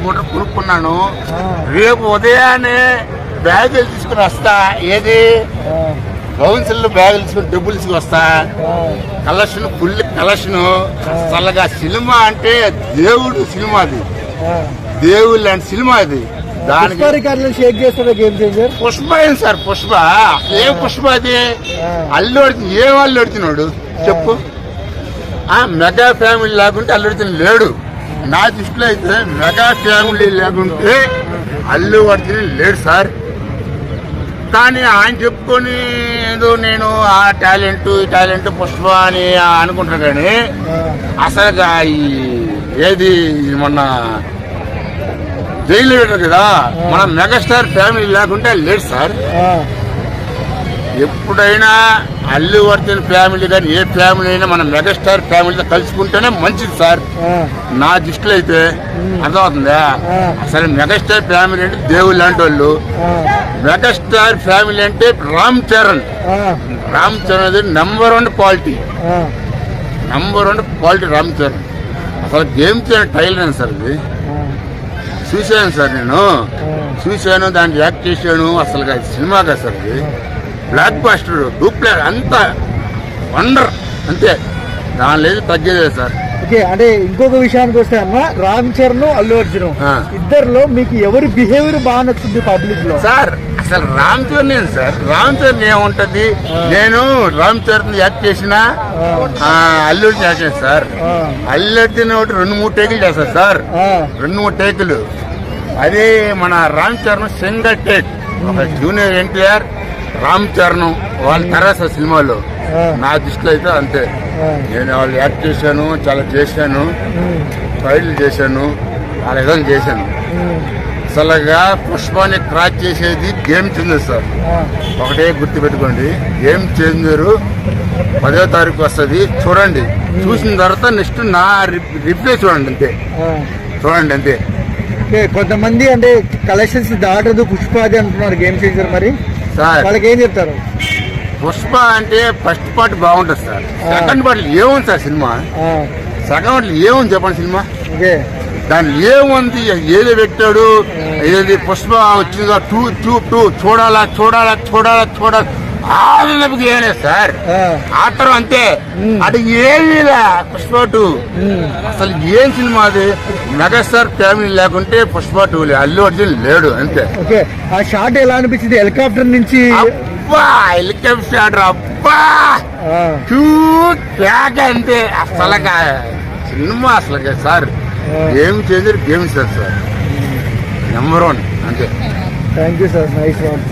గుట్ట కొనుక్కున్నాను. రేపు ఉదయాన్నే బ్యాగులు తీసుకుని వస్తా. ఏది కౌన్సిల్ బ్యాగులు తీసుకుని డబ్బులు తీసుకుని వస్తా. Collection full collection. అసలుగా సినిమా అంటే దేవుడు సినిమా, అది దేవుడు లాంటి సినిమా. అది దానికి పుష్ప అయింది సార్. పుష్ప ఏం పుష్ప అది? అల్లు అర్జున్ ఏం అల్లు అర్జునుడు చెప్పు? మెగా ఫ్యామిలీ లేకుంటే అల్లు అర్జున్ లేడు. నా దృష్టిలో అయితే మెగా ఫ్యామిలీ లేకుంటే అల్లు అర్జున్ లేడు సార్. కానీ ఆయన చెప్పుకొని ఏదో నేను ఆ టాలెంట్ ఈ టాలెంట్ పుష్ప అని అనుకుంటాను. కానీ అసలు ఏది మొన్న జైలు పెట్టారు కదా, మన మెగాస్టార్ ఫ్యామిలీ లేకుంటే లేడు సార్. ఎప్పుడైనా అల్లు అర్జున్ ఫ్యామిలీ కానీ ఏ ఫ్యామిలీ అయినా మన మెగాస్టార్ ఫ్యామిలీతో కలుసుకుంటేనే మంచిది సార్. నా దృష్టిలో అయితే అర్థమవుతుందా? అసలు మెగాస్టార్ ఫ్యామిలీ అంటే దేవుళ్ళు లాంటి వాళ్ళు. మెగాస్టార్ ఫ్యామిలీ అంటే రామ్ చరణ్ అది నంబర్ 1 క్వాలిటీ. రామ్ చరణ్ అసలు గేమ్ చేయడం టైలర్ సార్. అది చూశాను సార్, నేను చూశాను, దాన్ని యాక్ట్ చేశాను. అసలు సినిమాగా సార్ అది బ్లాక్ బాస్టర్ డూప్లర్ అంతా వండర్ అంతే, దాని లేదు తగ్గేదే సార్. ఓకే, అంటే ఇంకొక విషయానికి వస్తే అన్న, రామ్ చరణ్ అల్లు అర్జున్ ఇద్దరులో మీకు ఎవరి బిహేవియర్ బాగా నచ్చింది పబ్లిక్ లో? సార్ అసలు రామ్ చరణ్ సార్. రామ్ చరణ్ ఏముంటది, నేను రామ్ చరణ్ యాక్ట్ చేసిన అల్లు అర్జున్ యాక్ట్ చేస్తాను సార్. అల్లు అర్జున్ ఒకటి 2-3 టేకులు చేస్తారు సార్. 2-3 టేకులు. అదే మన రామ్ చరణ్ సింగల్ టేక్. ఒక జూనియర్ ఎన్టీఆర్, రామ్ చరణ్ వాళ్ళ తర్వాత సినిమాలో నా దృష్టిలో అయితే అంతే. నేను వాళ్ళు యాక్ట్ చేశాను, చాలా చేశాను, ఫైట్లు చేశాను, చాలా విధంగా చేశాను. అసలుగా పుష్పాన్ని క్రాచ్ చేసేది గేమ్ చేంజర్ సార్. ఒకటే గుర్తుపెట్టుకోండి, గేమ్ చేంజర్ 10వ తారీఖు వస్తుంది. చూడండి, చూసిన తర్వాత నెక్స్ట్ నా రిప్లై చూడండి అంతే. చూడండి అంతే. కొంతమంది అంటే కలెక్షన్స్ దాటదు పుష్ప అది అంటున్నారు గేమ్ చేంజర్. మరి సార్ వాళ్ళకి ఏం చెప్తారు? పుష్ప అంటే ఫస్ట్ పార్ట్ బాగుంటుంది సార్. సెకండ్ పార్ట్ ఏముంది సార్ సినిమా? సెకండ్ పార్ట్ ఏముంది చెప్పండి సినిమా? దాని ఏముంది? ఏదో పెట్టాడు, ఏది పుష్ప వచ్చిందో 2 చూడాలా ఏనే సార్. ఆటరు అంతే, అది ఏమీ పుష్ప 2. అసలు ఏం సినిమా అది? మెగాస్టార్ ఫ్యామిలీ లేకుంటే పుష్ప 2 అల్లు అర్జున్ లేడు అంతే. ఆ షాట్ ఎలా అనిపించింది హెలికాప్టర్ నుంచి? అబ్బా హెలికాప్టర్ షాట్ అబ్బా అంతే. అసలు సినిమా అసలు sir game changer, game sir. Number 1 అంతే. Thank you sir, nice one.